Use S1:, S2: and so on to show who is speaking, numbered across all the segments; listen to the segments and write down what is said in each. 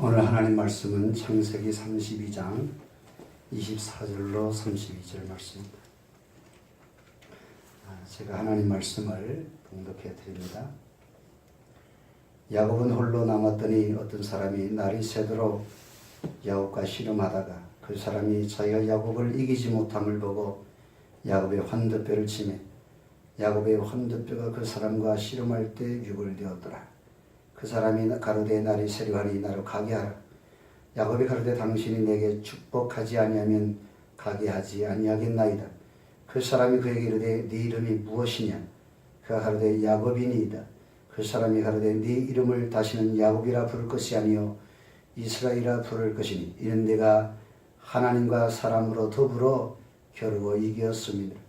S1: 오늘 하나님 말씀은 창세기 32장 24절로 32절 말씀입니다. 제가 하나님 말씀을 봉독해 드립니다. 야곱은 홀로 남았더니 어떤 사람이 날이 새도록 야곱과 씨름하다가 그 사람이 자기가 야곱을 이기지 못함을 보고 야곱의 환도뼈를 치매 야곱의 환도뼈가 그 사람과 씨름할 때 유골되었더라. 그 사람이 가로되 날이 새려하니 나로 가게 하라. 야곱이 가로되 당신이 내게 축복하지 아니하면 가게 하지 아니하겠나이다. 그 사람이 그에게 이르되 네 이름이 무엇이냐. 그가 가로되 야곱이니이다. 그 사람이 가로되 네 이름을 다시는 야곱이라 부를 것이 아니요 이스라엘이라 부를 것이니 이는 내가 하나님과 사람으로 더불어 겨루어 이겼습니다.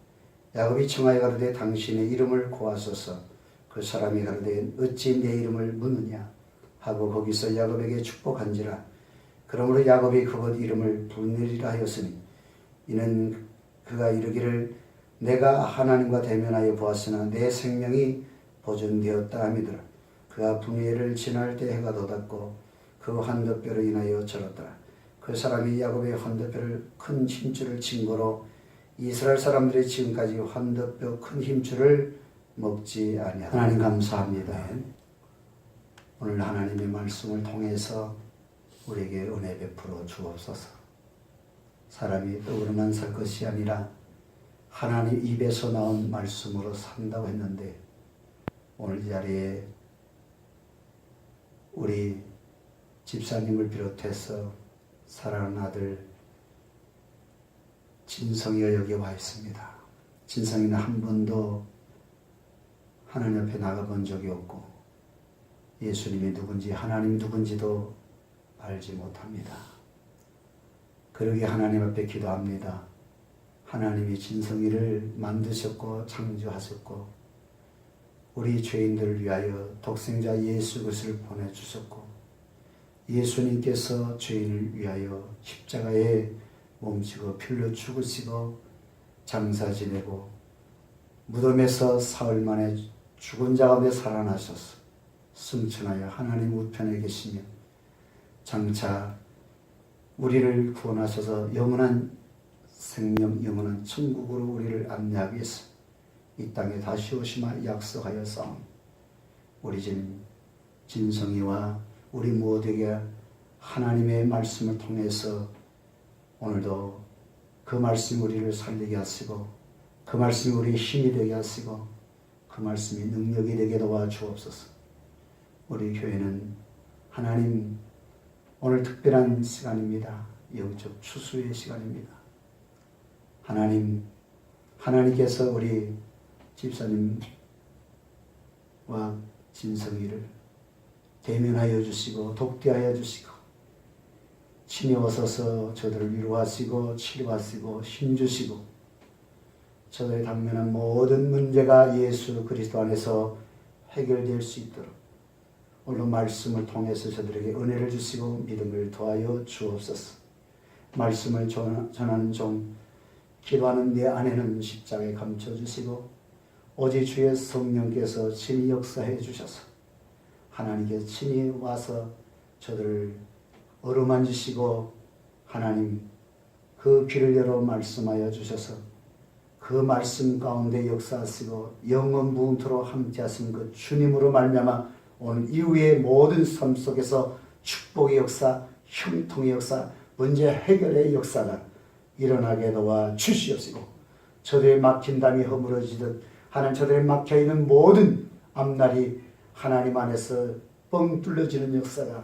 S1: 야곱이 청하여 가로되 당신의 이름을 고하소서. 그 사람이 가로되 어찌 내 이름을 묻느냐 하고 거기서 야곱에게 축복한지라. 그러므로 야곱이 그곳 이름을 분엘이라 하였으니 이는 그가 이르기를 내가 하나님과 대면하여 보았으나 내 생명이 보존되었다 함이더라. 그가 분엘을 지날 때 해가 돋았고 그 환도뼈로 인하여 절었더라. 그 사람이 야곱의 환도뼈를 큰 힘줄을 친 거로 이스라엘 사람들이 지금까지 환도뼈 큰 힘줄을 먹지 아니하다. 하나님 감사합니다. 오늘 하나님의 말씀을 통해서 우리에게 은혜 베풀어 주옵소서. 사람이 떡으로만 살 것이 아니라 하나님 입에서 나온 말씀으로 산다고 했는데 오늘 이 자리에 우리 집사님을 비롯해서 사랑하는 아들 진성이가 여기 와 있습니다. 진성이는 한 번도 하나님 앞에 나가본 적이 없고 예수님이 누군지 하나님이 누군지도 알지 못합니다. 그러기에 하나님 앞에 기도합니다. 하나님이 진성이를 만드셨고 창조하셨고 우리 죄인들을 위하여 독생자 예수 그리스도를 보내주셨고 예수님께서 죄인을 위하여 십자가에 몸지고 필로 죽으시고 장사 지내고 무덤에서 사흘 만에 죽은 자 가운데 살아나셔서 승천하여 하나님 우편에 계시며 장차 우리를 구원하셔서 영원한 생명, 영원한 천국으로 우리를 안내하기 위해서 이 땅에 다시 오시마 약속하여 싸움. 우리 진성이와 우리 모두에게 하나님의 말씀을 통해서 오늘도 그 말씀이 우리를 살리게 하시고 그 말씀이 우리의 힘이 되게 하시고 그 말씀이 능력이 되게 도와주옵소서. 우리 교회는 하나님 오늘 특별한 시간입니다. 영적 추수의 시간입니다. 하나님께서 우리 집사님과 진성이를 대면하여 주시고 돕게하여 주시고 친히 오셔서 저들을 위로하시고 치료하시고 힘주시고 저들의 당면한 모든 문제가 예수 그리스도 안에서 해결될 수 있도록 오늘 말씀을 통해서 저들에게 은혜를 주시고 믿음을 더하여 주옵소서. 말씀을 전하는 종 기도하는 내 안에는 십자가에 감춰주시고 오직 주의 성령께서 친히 역사해 주셔서 하나님께 친히 와서 저들을 어루만지시고 하나님 그 귀를 열어 말씀하여 주셔서 그 말씀 가운데 역사하시고 영원 무궁토록 함께하신 그 주님으로 말미암아 오늘 이후의 모든 삶 속에서 축복의 역사, 형통의 역사, 문제 해결의 역사가 일어나게 도와 주시옵시고 저들의 막힌 담이 허물어지듯 하나님 저들의 막혀있는 모든 앞날이 하나님 안에서 뻥 뚫려지는 역사가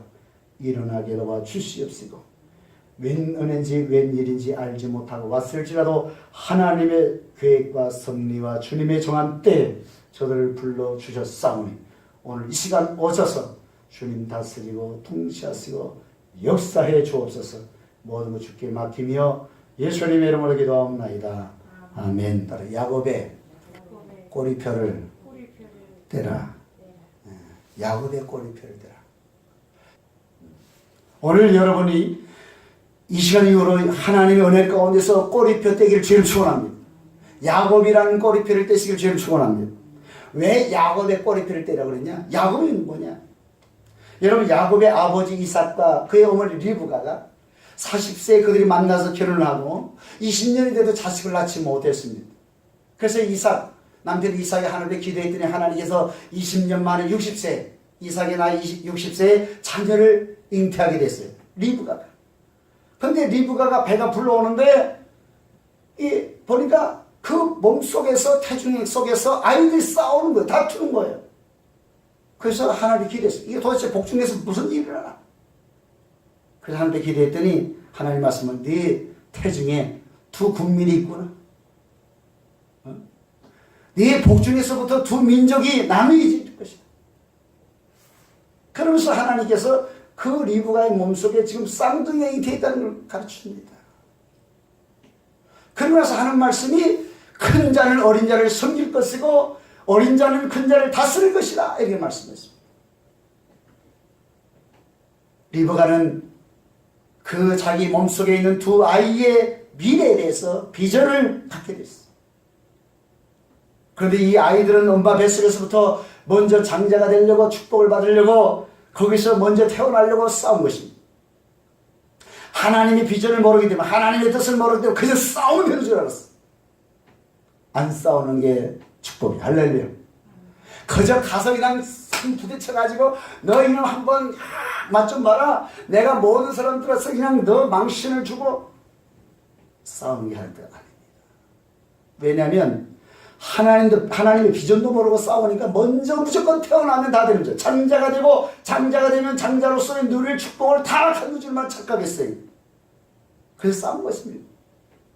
S1: 일어나게 도와 주시옵시고 웬 은혜인지 웬 일인지 알지 못하고 왔을지라도 하나님의 계획과 섭리와 주님의 정한 때에 저들을 불러주셨사오니 오늘 이 시간 오셔서 주님 다스리고 통치하시고 역사해 주옵소서. 모든 것 주께 맡기며 예수님의 이름으로 기도하옵나이다. 아멘. 따라 야곱의 꼬리표를 떼라. 야곱의 꼬리표를 떼라. 오늘 여러분이 이 시간 이후로 하나님의 은혜 가운데서 꼬리표 떼기를 주님 축원합니다. 야곱이라는 꼬리표를 떼시기를 주님 축원합니다. 왜 야곱의 꼬리표를 떼라 그랬냐? 야곱은 뭐냐? 여러분 야곱의 아버지 이삭과 그의 어머니 리브가가 40세에 그들이 만나서 결혼을 하고 20년이 돼도 자식을 낳지 못했습니다. 그래서 이삭, 남편 이삭이 하나님께 기도했더니 하나님께서 20년 만에 60세, 이삭의 나이 60세에 자녀를 잉태하게 됐어요. 리브가가. 근데 리브가가 배가 불러오는데 보니까 그 몸속에서 태중 속에서 아이들이 싸우는 거예요. 다투는 거예요. 그래서 하나님께 기도했어요. 이게 도대체 복중에서 무슨 일이 일어나? 그래서 하나님께 기도했더니 하나님 말씀은 네 태중에 두 국민이 있구나. 네 복중에서부터 두 민족이 나누어질 것이다. 그러면서 하나님께서 그 리브가의 몸속에 지금 쌍둥이가 잉태해 있다는 걸 가르칩니다. 그러고 나서 하는 말씀이 큰 자는 어린 자를 섬길 것이고 어린 자는 큰 자를 다스릴 것이다. 이렇게 말씀했습니다. 리브가는 그 자기 몸속에 있는 두 아이의 미래에 대해서 비전을 갖게 됐어요. 그런데 이 아이들은 엄마 뱃속에서부터 먼저 장자가 되려고 축복을 받으려고 거기서 먼저 태어나려고 싸운 것입니다. 하나님의 비전을 모르기 때문에 하나님의 뜻을 모르기 때문에 그저 싸우면 되는 줄 알았어. 안 싸우는 게 축복이. 할렐루야. 그저 가서 그냥 부딪혀가지고 너 이놈 한번 맛 좀 봐라. 내가 모든 사람들한테 그냥 너 망신을 주고 싸우는 게 하는 때가 아닙니다. 왜냐하면 하나님의 비전도 모르고 싸우니까 먼저 무조건 태어나면 다 되는 거죠. 장자가 되고 장자가 되면 장자로서의 누릴 축복을 다 갖는 줄만 착각했어요. 그래서 싸운 것입니다.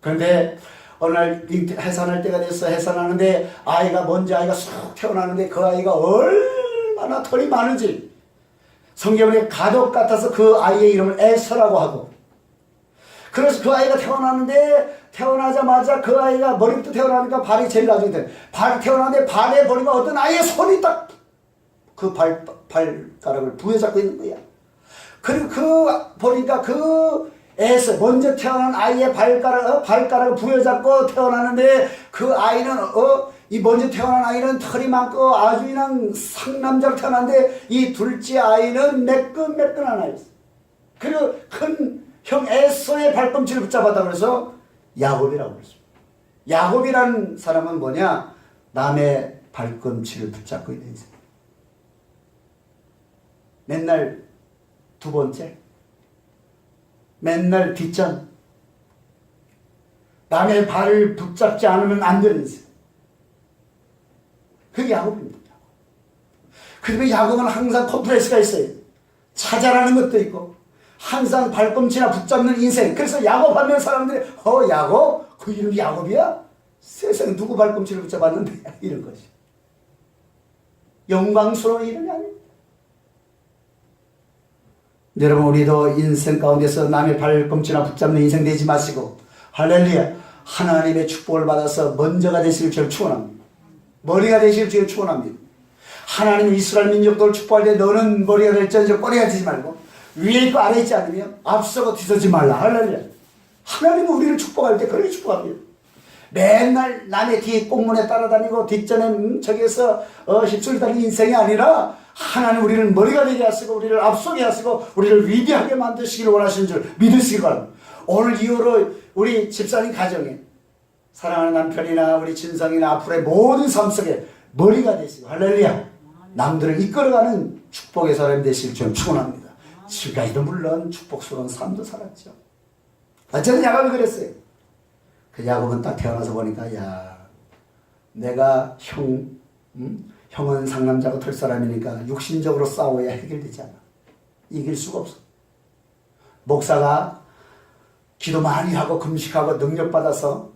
S1: 그런데 어느 날 해산할 때가 됐어. 해산하는데 먼저 아이가 쑥 태어나는데 그 아이가 얼마나 털이 많은지 성경에 가독 같아서 그 아이의 이름을 에서라고 하고, 그래서 그 아이가 태어나자마자 그 아이가 머리부터 태어나니까 발이 제일 나중에 돼. 발 태어나는데 발에 보니까 어떤 아이의 손이 딱 그 발가락을 부여잡고 있는 거야. 그리고 보니까 에서 먼저 태어난 아이의 발가락을 부여잡고 태어나는데 그 아이는 이 먼저 태어난 아이는 털이 많고 아주 그냥 상남자로 태어났는데 이 둘째 아이는 매끈매끈한 아이였어. 그리고 큰 형 에서의 발꿈치를 붙잡았다 그래서 야곱이라고 그랬습니다. 야곱이라는 사람은 뭐냐? 남의 발꿈치를 붙잡고 있는 인생. 맨날 두 번째, 맨날 뒷전, 남의 발을 붙잡지 않으면 안 되는 인생. 그게 야곱입니다. 그리고 야곱은 항상 컴플렉스가 있어요. 찾아라는 것도 있고 항상 발꿈치나 붙잡는 인생. 그래서 야곱 하면 사람들이 야곱? 그 이름이 야곱이야? 세상에 누구 발꿈치를 붙잡았는데 이런 것이 영광스러운 이름이 아닙니다. 여러분, 우리도 인생 가운데서 남의 발꿈치나 붙잡는 인생 되지 마시고 할렐루야, 하나님의 축복을 받아서 먼저가 되시길 저를 축원합니다. 머리가 되시길 저를 축원합니다. 하나님 이스라엘 민족들을 축복할 때 너는 머리가 될지언정 꼬리가 되지 말고 위에 있고 아래 있지 않으면 앞서고 뒤서지 말라. 할렐루야. 하나님은 우리를 축복할 때 그렇게 축복합니다. 맨날 남의 뒤에 꽁문에 따라다니고 뒷전에 저기에서 휩쓸 다니는 인생이 아니라 하나님 우리를 머리가 되게 하시고 우리를 앞서게 하시고 우리를 위대하게 만드시길 원하시는 줄 믿으시기 바랍니다. 오늘 이후로 우리 집사님 가정에 사랑하는 남편이나 우리 진성이나 앞으로의 모든 삶 속에 머리가 되시고 할렐루야, 남들을 이끌어가는 축복의 사람이 되시길 좀 축원합니다. 지금까지도 물론 축복스러운 삶도 살았죠. 어쨌든 야곱이 그랬어요. 그 야곱은 딱 태어나서 보니까 내가 형은 상남자고 털 사람이니까 육신적으로 싸워야 해결되지 않아. 이길 수가 없어. 목사가 기도 많이 하고 금식하고 능력받아서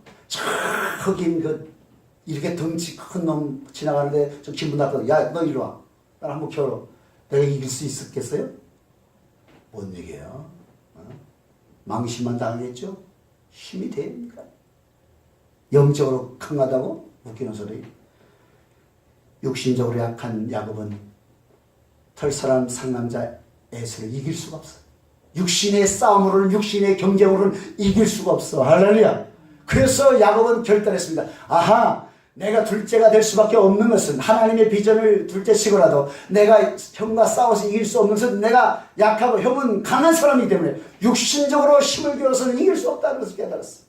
S1: 흑인 이렇게 덩치 큰 놈 지나가는데 저 기분 나빠서 너 이리 와. 나랑 한번 겨뤄. 내가 이길 수 있었겠어요? 뭔 얘기예요? 망신만 당하겠죠? 힘이 됩니까? 영적으로 강하다고? 웃기는 소리. 육신적으로 약한 야곱은 털사람 상남자 에서를 이길 수가 없어. 육신의 싸움으로는, 육신의 경쟁으로는 이길 수가 없어. 할렐루야. 그래서 야곱은 결단했습니다. 내가 둘째가 될 수밖에 없는 것은 하나님의 비전을 둘째치고라도 내가 형과 싸워서 이길 수 없는 것은 내가 약하고 형은 강한 사람이기 때문에 육신적으로 힘을 기울여서는 이길 수 없다는 것을 깨달았어.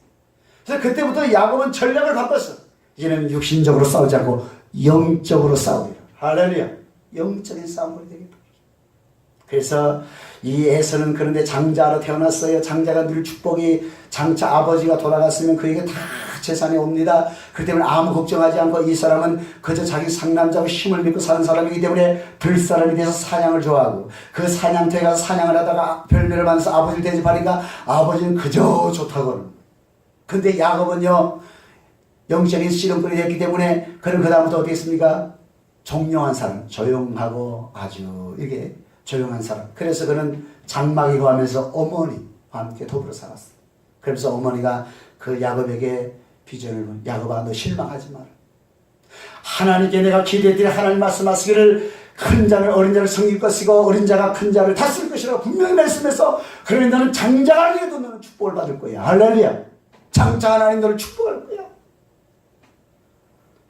S1: 그래서 그때부터 야곱은 전략을 바꿨어. 이제는 육신적으로 싸우지 않고 영적으로 싸우리라. 할렐루야. 영적인 싸움을 되겠다. 그래서 이 에서는 그런데 장자로 태어났어요. 장자가 늘 축복이, 장차 아버지가 돌아갔으면 그에게 다 재산이 옵니다. 그렇기 때문에 아무 걱정하지 않고 이 사람은 그저 자기 상남자고 힘을 믿고 사는 사람이기 때문에 들사람이 돼서 사냥을 좋아하고 그 사냥터에 가서 사냥을 하다가 별명을 받아서 아버지를 대접하니까 아버지는 그저 좋다고는. 근데 야곱은요, 영적인 씨름꾼이 됐기 때문에 그는 그 다음부터 어떻게 했습니까? 종용한 사람, 조용하고 아주 이게 조용한 사람. 그래서 그는 장막에 거하면서 어머니와 함께 더불어 살았어. 그러면서 어머니가 그 야곱에게 비전을 본, 야곱아 너 실망하지 마라. 하나님께 내가 기대했더니 하나님 말씀하시기를 큰 자는 어린 자를 섬길 것이고 어린 자가 큰 자를 다스릴 것이라고 분명히 말씀해서 그러면 너는 장자가 아니어도 너는 축복을 받을 거야. 할렐루야. 장자가 아닌 너를 축복할 거야.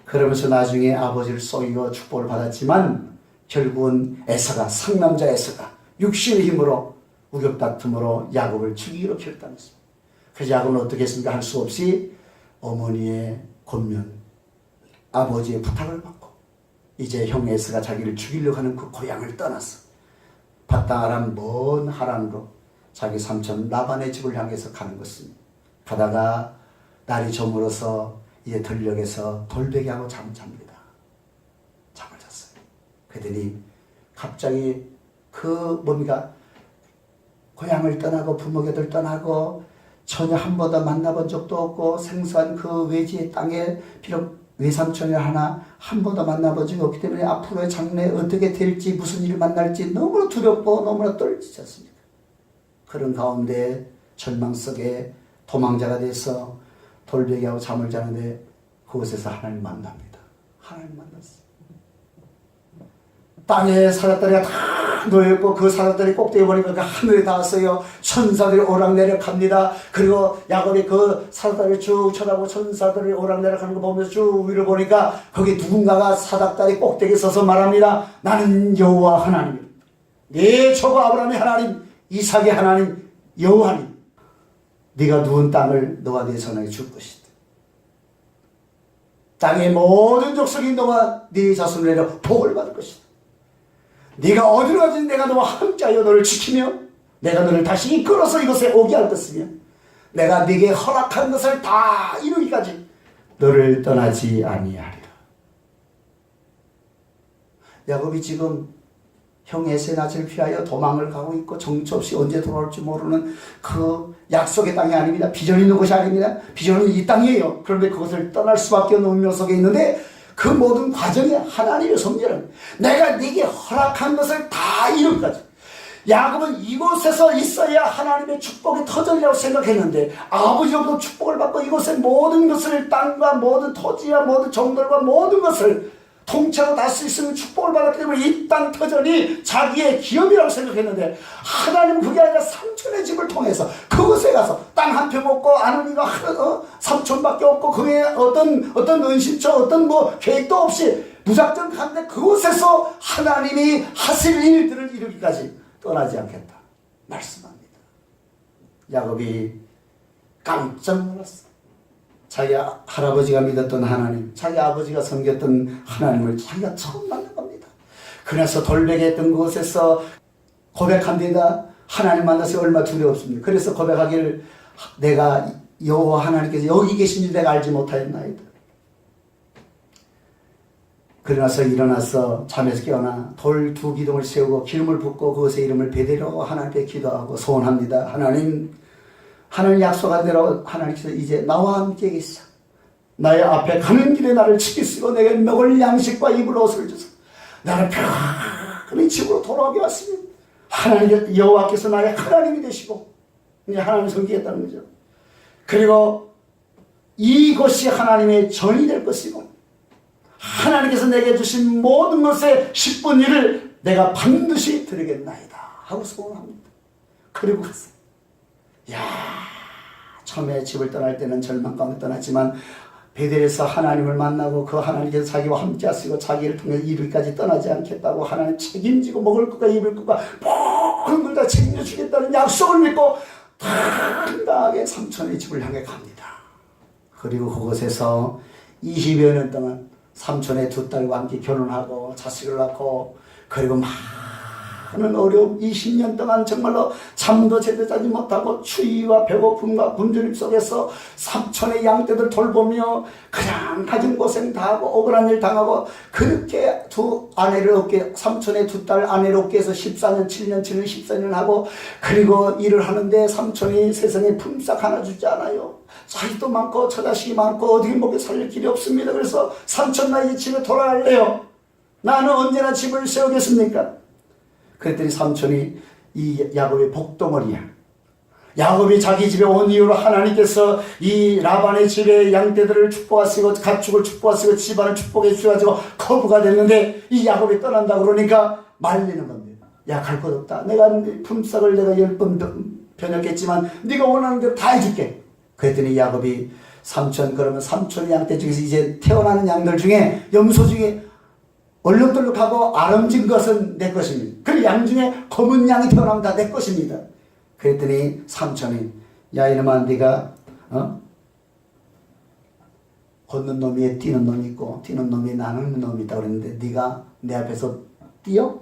S1: 그러면서 나중에 아버지를 속이고 축복을 받았지만 결국은 에서가, 상남자 에서가 육신의 힘으로 우격다툼으로 야곱을 죽이기로 결단했습니다. 그래서 야곱은 어떻게 했습니까? 할 수 없이 어머니의 권면, 아버지의 부탁을 받고 이제 형 에서가 자기를 죽이려고 하는 그 고향을 떠났어. 바땅 아람 먼 하란으로 자기 삼촌 라반의 집을 향해서 가는 것입니다. 가다가 날이 저물어서 이제 들녘에서 돌베개하고 잠을 잡니다. 잠을 잤어요. 그랬더니 갑자기 그 뭡니까? 고향을 떠나고 부모님들 떠나고 전혀 한 번도 만나본 적도 없고 생소한 그 외지의 땅에 비록 외삼촌이 하나 한 번도 만나본 적이 없기 때문에 앞으로의 장래 어떻게 될지 무슨 일을 만날지 너무나 두렵고 너무나 떨리지 않습니까? 그런 가운데 절망 속에 도망자가 돼서 돌베개하고 잠을 자는데 그곳에서 하나님 만납니다. 하나님 만났어요. 땅에 사닥다리가 다 놓여있고 그 사닥다리 꼭대기 보니까 그 하늘에 닿았어요. 천사들이 오락내락 합니다. 그리고 야곱이 그 사닥다리를 쭉 쳐다보고 천사들이 오락내락 하는 거 보면서 쭉 위를 보니까 거기 누군가가 사닥다리 꼭대기에 서서 말합니다. 나는 여호와 하나님이다. 네 조부 아브라함의 하나님, 이삭의 하나님, 여호와님. 네가 누운 땅을 너와 네 선에게 줄 것이다. 땅의 모든 족속이 너와 네 자손을 내려 복을 받을 것이다. 네가 어디로 가든지 내가 너와 함께하여 너를 지키며 내가 너를 다시 이끌어서 이곳에 오게 할 것이며 내가 네게 허락한 것을 다 이루기까지 너를 떠나지 아니하리라. 야곱이 지금 형 에서의 낯을 피하여 도망을 가고 있고 정처 없이 언제 돌아올지 모르는 그 약속의 땅이 아닙니다. 비전이 있는 곳이 아닙니다. 비전은 이 땅이에요. 그런데 그것을 떠날 수밖에 없는 운명 속에 있는데 그 모든 과정에 하나님의 섭리는 내가 네게 허락한 것을 다 이루기까지. 야곱은 이곳에서 있어야 하나님의 축복이 터져리라고 생각했는데 아버지로부터 축복을 받고 이곳의 모든 것을 땅과 모든 토지와 모든 정들과 모든 것을 통째로 다 쓸 수 있는 축복을 받았기 때문에 이 땅 터전이 자기의 기업이라고 생각했는데 하나님은 그게 아니라 삼촌의 집을 통해서 그곳에 가서 땅 한 평 없고 아누니가 삼촌밖에 없고 그게 어떤 은신처 어떤 뭐 계획도 없이 무작정 갔는데 그곳에서 하나님이 하실 일들을 이루기까지 떠나지 않겠다 말씀합니다. 야곱이 깜짝 놀랐어. 자기 할아버지가 믿었던 하나님, 자기 아버지가 섬겼던 하나님을 자기가 처음 만난 겁니다. 그래서 돌베개 했던 곳에서 고백합니다. 하나님 만나서 얼마나 두려웠습니까? 그래서 고백하기를 내가 여호와 하나님께서 여기 계신지 내가 알지 못하였나이다. 그러나서 일어나서 잠에서 깨어나 돌 두 기둥을 세우고 기름을 붓고 그것의 이름을 베데로고 하나님께 기도하고 소원합니다. 하나님 약속한 대로 하나님께서 이제 나와 함께 계시자. 나의 앞에 가는 길에 나를 지키시고 내게 먹을 양식과 입을 옷을 주소. 나를 편히 집으로 돌아오게 하시니 하나님 여호와께서 나의 하나님이 되시고 이제 하나님 섬기겠다는 거죠. 그리고 이것이 하나님의 전이 될 것이고 하나님께서 내게 주신 모든 것의 10분 1을 내가 반드시 드리겠나이다 하고 소원합니다. 그리고 갔어요. 처음에 집을 떠날 때는 절망 가운데 떠났지만 베델에서 하나님을 만나고 그 하나님께서 자기와 함께 하시고 자기를 통해 이르기까지 떠나지 않겠다고 하나님 책임지고 먹을 것과 입을 것과 모든 걸 다 책임져 주겠다는 약속을 믿고 당당하게 삼촌의 집을 향해 갑니다. 그리고 그곳에서 20여 년 동안 삼촌의 두 딸과 함께 결혼하고 자식을 낳고 그리고 많은 어려움 20년 동안 정말로 잠도 제대로 자지 못하고 추위와 배고픔과 굶주림 속에서 삼촌의 양떼들 돌보며 그냥 가진 고생 다 하고 억울한 일 당하고 그렇게 두 아내를 얻게 삼촌의 두 딸 아내를 얻게 해서 14년 7년 7년 14년 하고 그리고 일을 하는데 삼촌이 세상에 품삯 하나 주지 않아요. 자식도 많고 처자식이 많고 어떻게 먹여 살릴 길이 없습니다. 그래서 삼촌 나 이제 집에 돌아갈래요. 나는 언제나 집을 세우겠습니까? 그랬더니 삼촌이 이 야곱의 복덩어리야. 야곱이 자기 집에 온 이후로 하나님께서 이 라반의 집에 양떼들을 축복하시고 가축을 축복하시고 집안을 축복해 주셔가지고 거부가 됐는데 이 야곱이 떠난다 그러니까 말리는 겁니다. 야, 갈 것 없다. 내가 품삯을 내가 10번 변했겠지만 네가 원하는 대로 다 해줄게. 그랬더니 야곱이 삼촌 그러면 삼촌의 양떼 중에서 이제 태어나는 양들 중에 염소 중에 얼룩덜룩하고 아름진 것은 내 것입니다. 그 양 중에 검은 양이 태어나면 다 내 것입니다. 그랬더니 삼촌이 야 이놈아 네가 걷는 놈이 뛰는 놈이 있고 뛰는 놈이 나는 놈이 있다 그랬는데 네가 내 앞에서 뛰어?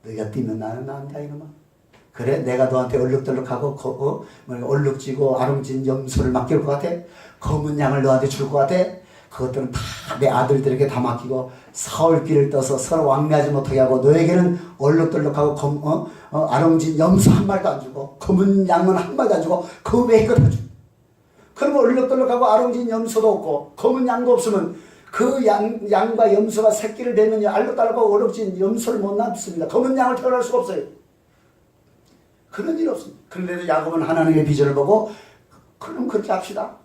S1: 너희가 뛰면 나는 나한다 이놈아. 그래 내가 너한테 얼룩덜룩하고 얼룩지고 아름진 염소를 맡길 것 같아? 검은 양을 너한테 줄 것 같아? 그것들은 다 내 아들들에게 다 맡기고 사흘길을 떠서 서로 왕래하지 못하게 하고 너에게는 얼룩덜룩하고 아름진 염소 한 마리도 안 주고 검은 양은 한 마리도 안 주고 그 외의 것 다 주고 그러면 얼룩덜룩하고 아름진 염소도 없고 검은 양도 없으면 그 양과 염소가 새끼를 대면 알록달록하고 어렵진 염소를 못 낳습니다. 검은 양을 태어날 수가 없어요. 그런 일 없습니다. 그런데도 야곱은 하나님의 비전을 보고 그럼 그렇게 합시다.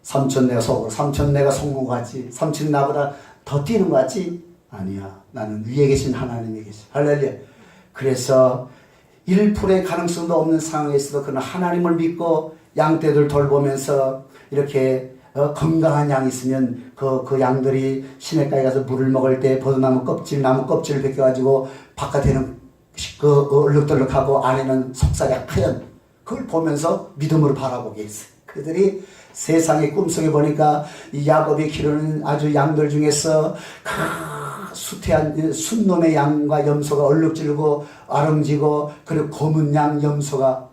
S1: 삼촌 내가 속는 것 같지? 삼촌 나보다 더 뛰는 것 같지? 아니야. 나는 위에 계신 하나님이 계시. 할렐루야. 그래서 1%의 가능성도 없는 상황에서도 그는 하나님을 믿고 양떼들 돌보면서 이렇게 건강한 양이 있으면 그 양들이 시냇가에 가서 물을 먹을 때 버드나무 껍질을 벗겨가지고 바깥에는 얼룩덜룩하고 안에는 속살이 하얀 그걸 보면서 믿음으로 바라보게 했어요. 그들이 세상의 꿈속에 보니까 이 야곱이 기르는 아주 양들 중에서 수태한 순놈의 양과 염소가 얼룩지르고 아름지고 그리고 검은 양 염소가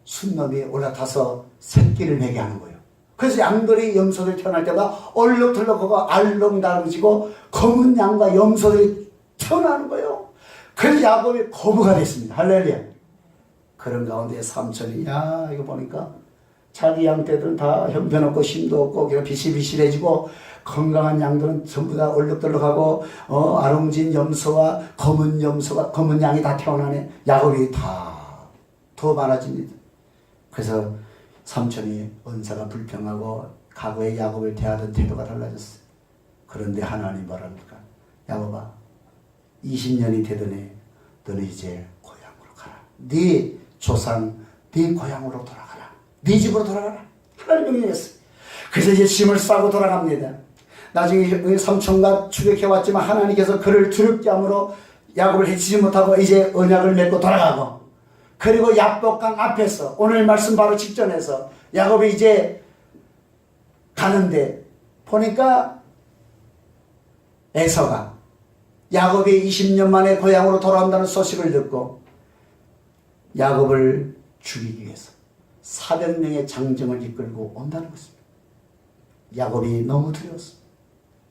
S1: 순놈이 올라타서 새끼를 매게 하는 거예요. 그래서 양들이 염소들이 태어날 때마다 얼룩덜룩하고 알록달록지고 검은 양과 염소들이 태어나는 거예요. 그래서 야곱이 거부가 됐습니다. 할렐루야. 그런 가운데 삼촌이 야 이거 보니까 자기 양떼들은 다 형편없고 힘도 없고 그냥 비실비실해지고 건강한 양들은 전부 다 얼룩덜룩하고 아름진 염소와 검은 양이 다 태어나네. 야곱이 다 더 많아집니다. 그래서 삼촌이 언사가 불평하고 과거의 야곱을 대하던 태도가 달라졌어요. 그런데 하나님 뭐랍니까? 야곱아 20년이 되더니 너는 이제 고향으로 가라. 네 조상 네 고향으로 돌아가라. 네 집으로 돌아가라. 하나님 명령했어요. 그래서 이제 짐을 싸고 돌아갑니다. 나중에 삼촌과 추격해왔지만 하나님께서 그를 두렵게 함으로 야곱을 해치지 못하고 이제 언약을 맺고 돌아가고 그리고 야복강 앞에서 오늘 말씀 바로 직전에서 야곱이 이제 가는데 보니까 에서가 야곱이 20년 만에 고향으로 돌아온다는 소식을 듣고 야곱을 죽이기 위해서 400명의 장정을 이끌고 온다는 것입니다. 야곱이 너무 두려웠습니다.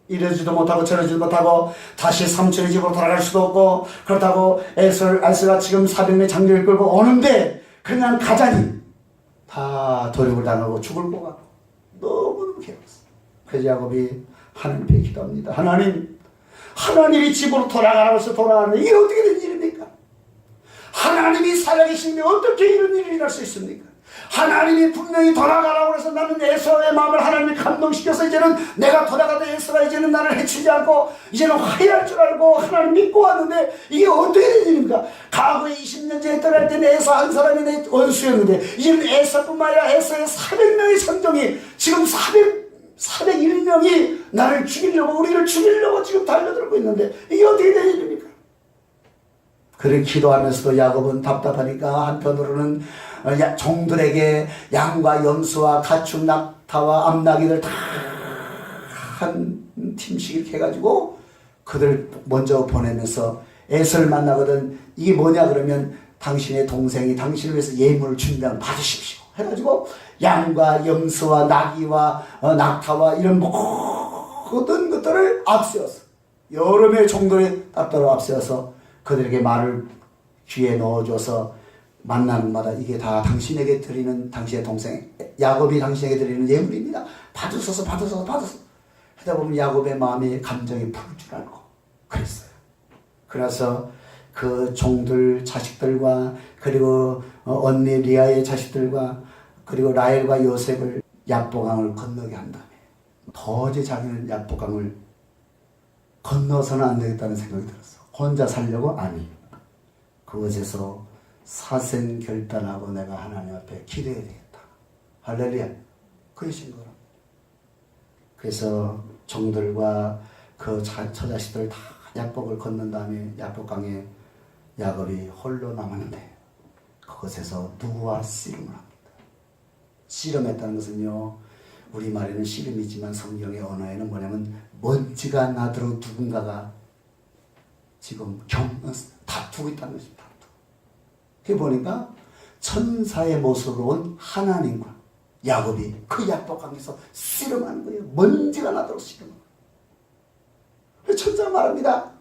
S1: 이러지도 못하고 저러지도 못하고 다시 삼촌의 집으로 돌아갈 수도 없고 그렇다고 에서가 지금 400명의 장정을 이끌고 오는데 그냥 가자니 다 도륙을 당하고 죽을 것 같고 너무너무 괴로웠어요. 그래서 야곱이 하나님께 기도합니다. 하나님이 집으로 돌아가라고 해서 돌아가는데 이게 어떻게 된 일입니까? 하나님이 살아계시면 어떻게 이런 일이 일어날 수 있습니까? 하나님이 분명히 돌아가라고 해서 나는 에서의 마음을 하나님이 감동시켜서 이제는 내가 돌아가도 에서가 이제는 나를 해치지 않고 이제는 화해할 줄 알고 하나님 믿고 왔는데 이게 어떻게 된 일입니까? 과거에 20년 전에 떠날 때는 에서 한 사람이 내 원수였는데 이제는 에서뿐만 아니라 에서의 400명의 성정이 지금 401명이 나를 죽이려고, 우리를 죽이려고 지금 달려들고 있는데 이게 어떻게 된 일입니까? 그렇게 기도하면서도 야곱은 답답하니까 한편으로는 종들에게 양과 염소와 가축, 낙타와 암나귀들 다 한 팀씩 이렇게 해가지고 그들 먼저 보내면서 에서를 만나거든. 이게 뭐냐 그러면 당신의 동생이 당신을 위해서 예물을 준다면 받으십시오 해가지고 양과 염소와 나귀와 낙타와 이런 모든 것들을 앞세워서 여러 명의 종들이 따로 앞세워서 그들에게 말을 귀에 넣어줘서 만나는 마다 이게 다 당신에게 드리는, 당신의 동생 야곱이 당신에게 드리는 예물입니다. 받으소서 받으소서 받으소서 하다 보면 야곱의 마음에 감정이 풀 줄 알고 그랬어요. 그래서 그 종들 자식들과 그리고 언니 리아의 자식들과 그리고 라헬과 요셉을 야보강을 건너게 한 다음에 도저히 자기는 야보강을 건너서는 안 되겠다는 생각이 들었어. 혼자 살려고? 아니. 그곳에서 사생 결단하고 내가 하나님 앞에 기도해야 되겠다. 할렐루야. 그러신 거라. 그래서 종들과 그 처자식들 다 야복을 건넌 다음에 야복강에 야곱이 홀로 남았는데 그곳에서 누구와 씨름을 합니다. 씨름했다는 것은요, 우리말에는 씨름이지만 성경의 언어에는 뭐냐면 먼지가 나도록 누군가가 지금 다투고 있다는 것입니다. 그게 보니까 천사의 모습으로 온 하나님과 야곱이 그 야복강에서 씨름하는 거예요. 먼지가 나도록 씨름하는 거예요. 천사가 말합니다.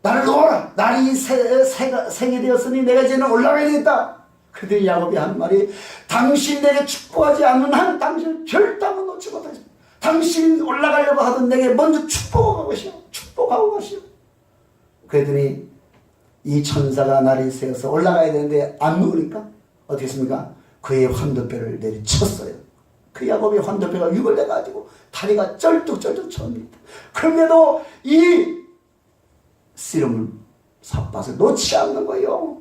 S1: 나를 놓아라. 날이 생이 되었으니 내가 이제는 올라가야 되겠다. 그때 야곱이 한 말이, 당신 내게 축복하지 않는 한 당신 결단은 놓지 못하지. 당신 올라가려고 하던 내게 먼저 축복하고 가시오. 축복하고 가시오. 그랬더니 이 천사가 날이 새어서 올라가야 되는데 안 누우니까 어떻게 했습니까? 그의 환도뼈를 내리쳤어요. 그 야곱의 환도뼈가 유골돼가지고 다리가 쩔뚝쩔뚝 쳤습니다. 그런데도 이 씨름을 삿밭을 놓지 않는 거예요.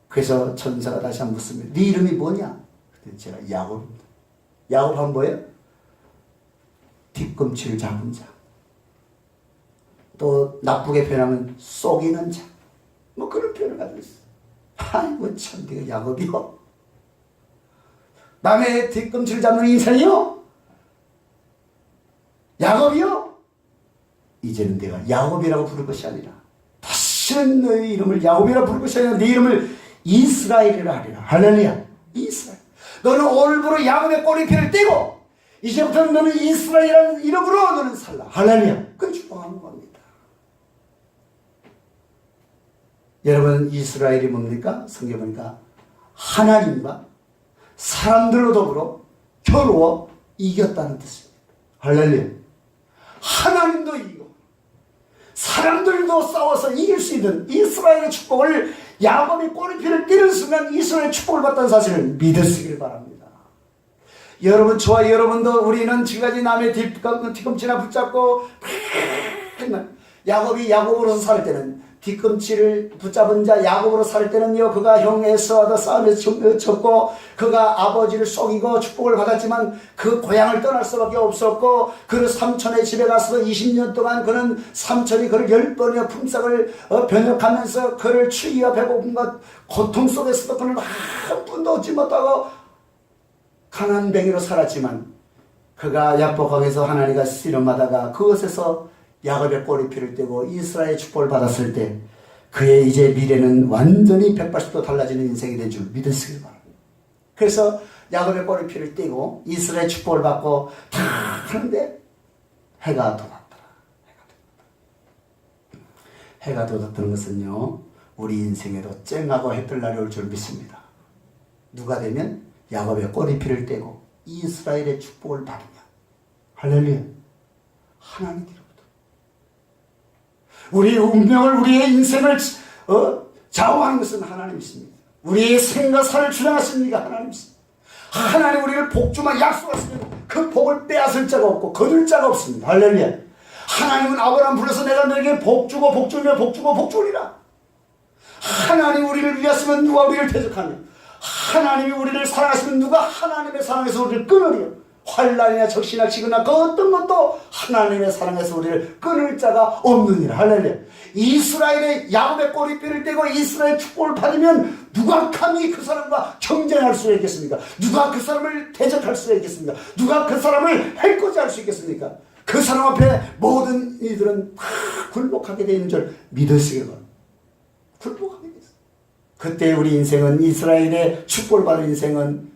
S1: 그래서 천사가 다시 한번 묻습니다. 네 이름이 뭐냐? 그때 제가 야곱입니다. 야곱 하면 뭐예요? 뒤꿈치를 잡은 자. 또 나쁘게 표현하면 속이는 자. 뭐 그런 표현을 가지고 있어요. 아이고 참 네가 야곱이요? 남의 뒤꿈치를 잡는 인생이요? 야곱이요? 이제는 내가 야곱이라고 부를 것이 아니라 다시는 너의 이름을 야곱이라고 부를 것이 아니라 네 이름을 이스라엘이라 하리라. 할렐루야. 이스라엘. 너는 오늘부로 야곱의 꼬리표를 떼고 이제부터는 너는 이스라엘이라는 이름으로 너는 살라. 할렐루야. 그걸 축복하는 겁니다. 여러분, 이스라엘이 뭡니까? 성경 보니까 하나님과 사람들로 더불어 겨루어 이겼다는 뜻입니다. 할렐루야. 하나님도 이기고 사람들도 싸워서 이길 수 있는 이스라엘의 축복을 야곱이 꼬리표를 떼는 순간 이스라엘의 축복을 받다는 사실을 믿으시길 바랍니다. 여러분, 저와 여러분도 우리는 지금까지 남의 뒤꿈치나 붙잡고 야곱이 야곱으로서 살 때는 뒤꿈치를 붙잡은 자 야곱으로 살 때는요, 그가 형 에서와도 싸움에서 졌고 그가 아버지를 속이고 축복을 받았지만 그 고향을 떠날 수밖에 없었고 그 삼촌의 집에 가서 20년 동안 그는 삼촌이 그를 10번이나 품삯을 변역하면서 그를 추위와 배고픔과 고통 속에서도 그는 한 푼도 얻지 못하고 가난뱅이로 살았지만 그가 야복강에서 하나님과 씨름하다가 그것에서 야곱의 꼬리표를 떼고 이스라엘의 축복을 받았을 때 그의 이제 미래는 완전히 180도 달라지는 인생이 된 줄 믿으시길 바랍니다. 그래서 야곱의 꼬리표를 떼고 이스라엘의 축복을 받고 다 하는데 해가 돋았더라. 해가 돋았다는 것은요, 우리 인생에도 쨍하고 해뜰 날이 올 줄 믿습니다. 누가 되면 야곱의 꼬리표를 떼고 이스라엘의 축복을 받으며 할렐루야. 하나님께로부터 우리의 운명을, 우리의 인생을 좌우하는 것은 하나님이십니다. 우리의 생과 사를 주장하시는 이가 하나님이십니다. 하나님 우리를 복주만 약속하시면 그 복을 빼앗을 자가 없고 거둘 자가 없습니다. 할렐루야. 하나님은 아브라함 불러서 내가 너에게 복주고 복주며 복주고 복주리라. 하나님 우리를 위하시면 누가 우리를 대적하며 하나님이 우리를 사랑하시면 누가 하나님의 사랑에서 우리를 끊으리요. 환난이나 적시나 지거나 그 어떤 것도 하나님의 사랑에서 우리를 끊을 자가 없느니라. 할렐루야. 이스라엘의 야곱의 꼬리뼈를 떼고 이스라엘 축복을 받으면 누가 감히 그 사람과 경쟁할 수 있겠습니까? 누가 그 사람을 대적할 수 있겠습니까? 누가 그 사람을 해코지할 수 있겠습니까? 그 사람 앞에 모든 이들은 다 굴복하게 되는 줄 믿으시길 바랍니다. 굴복하게 됐어요. 그때 우리 인생은, 이스라엘의 축복을 받은 인생은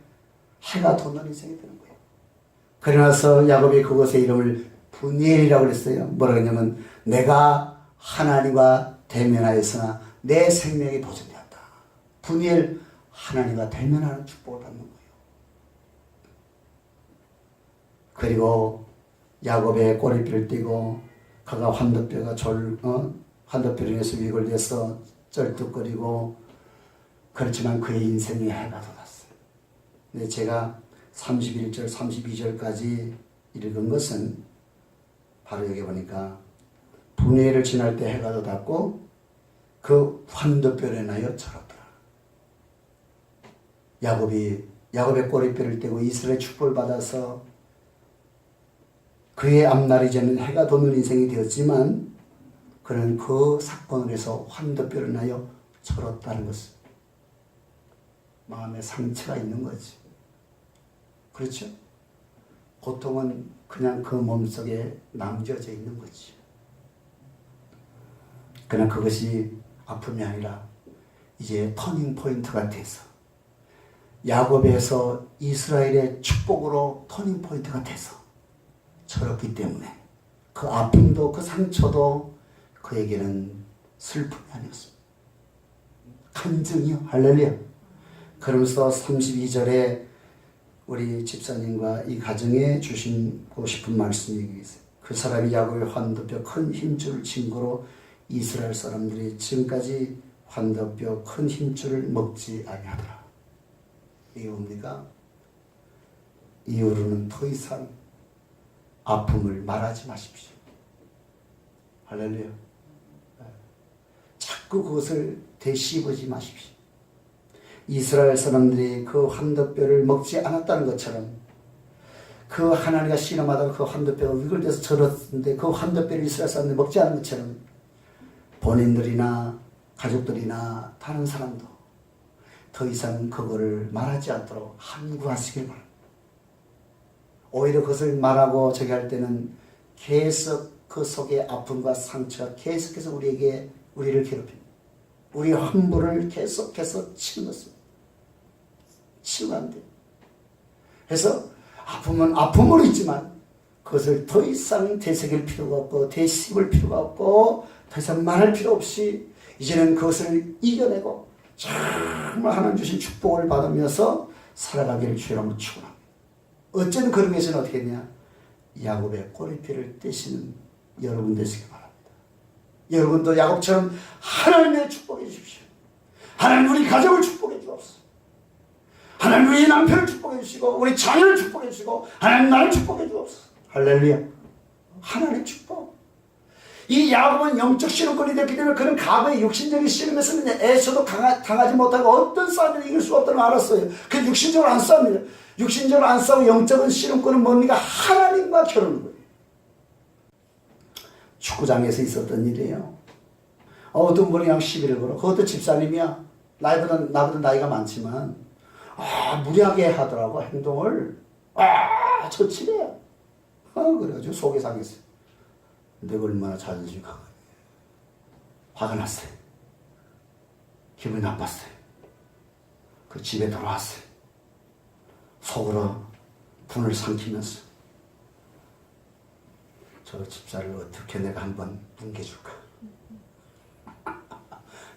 S1: 해가 돋는 인생이 되는 거예요. 그러나서 야곱이 그곳의 이름을 분이엘이라고 그랬어요. 뭐라 그러냐면 내가 하나님과 대면하였으나 내 생명이 보존되었다. 분이엘, 하나님과 대면하는 축복을 받는 거예요. 그리고 야곱의 꼬리뼈를 떼고 그가 환도뼈가 환도뼈로 인해서 위골돼서 쩔뚝거리고, 그렇지만 그의 인생에 해가 돋았어요. 근데 제가 31절 32절까지 읽은 것은 바로 여기 보니까 분해를 지날 때 해가 돋았고 그 환도뼈를 인하여 절었더라. 야곱의 꼬리뼈를 떼고 이스라엘 축복을 받아서 그의 앞날이 이제는 해가 돋는 인생이 되었지만 그는 그 사건을 해서 환도뼈를 인하여 절었다는 것은 마음에 상처가 있는 거지. 그렇죠? 고통은 그냥 그 몸속에 남겨져 있는 거지. 그러나 그것이 아픔이 아니라 이제 터닝 포인트가 돼서 야곱에서 이스라엘의 축복으로 터닝 포인트가 돼서 절었기 때문에 그 아픔도 그 상처도 그에게는 슬픔이 아니었습니다. 간증이요. 할렐루야. 그러면서 32절에 우리 집사님과 이 가정에 주시고 싶은 말씀이 있어요. 그 사람이 야곱의 환도뼈 큰 힘줄을 증거로 이스라엘 사람들이 지금까지 환도뼈 큰 힘줄을 먹지 아니하더라. 이게 뭡니까? 이후로는 더 이상 아픔을 말하지 마십시오. 할렐루야. 자꾸 그것을 되씹지 마십시오. 이스라엘 사람들이 그 환도뼈를 먹지 않았다는 것처럼 그 하나님과 씨름하다가 그 환도뼈가 위글돼서 절었는데 그 환도뼈를 이스라엘 사람들이 먹지 않은 것처럼 본인들이나 가족들이나 다른 사람도 더 이상 그거를 말하지 않도록 함구하시길 바랍니다. 오히려 그것을 말하고 저기 할 때는 계속 그 속에 아픔과 상처가 계속해서 우리를 괴롭힙니다. 우리 환부를 계속해서 치는 것입니다. 치면 안 돼요. 그래서 아픔은 아픔으로 있지만 그것을 더 이상 되새길 필요가 없고 되씹을 필요가 없고 더 이상 말할 필요 없이 이제는 그것을 이겨내고 정말 하나님 주신 축복을 받으면서 살아가기를 주여 한번 축원합니다. 어쨌든 그런 것은 어떻게 했냐? 야곱의 꼬리뼈를 떼시는 여러분 되시기 바랍니다. 여러분도 야곱처럼 하나님의 축복해 주십시오. 하나님 우리 가족을 축복해 주옵소서. 하나님 우리 남편을 축복해 주시고 우리 자녀를 축복해 주시고 하나님 나를 축복해 주옵소서. 할렐루야. 하나님의 축복. 이 야곱은 영적 씨름꾼이 됐기 때문에 그는 과거의 육신적인 씨름에서는 애써도 당하지 못하고 어떤 싸움을 이길 수가 없다는 걸 알았어요. 그 육신적으로 안 싸웁니다. 육신적으로 안 싸우고 영적인 씨름꾼은 뭡니까? 하나님과 겨루는 거예요. 축구장에서 있었던 일이에요. 어떤 분이 그냥 시비를 걸어. 그것도 집사님이야. 나보다 나이가 많지만 무리하게 하더라고 행동을. 저치래요. 그래가지고 속이 상했어요. 내가 얼마나 자존심이 강해. 화가 났어요. 기분이 나빴어요. 그 집에 돌아왔어요. 속으로 분을 삼키면서 저 집사를 어떻게 내가 한번 뭉개줄까.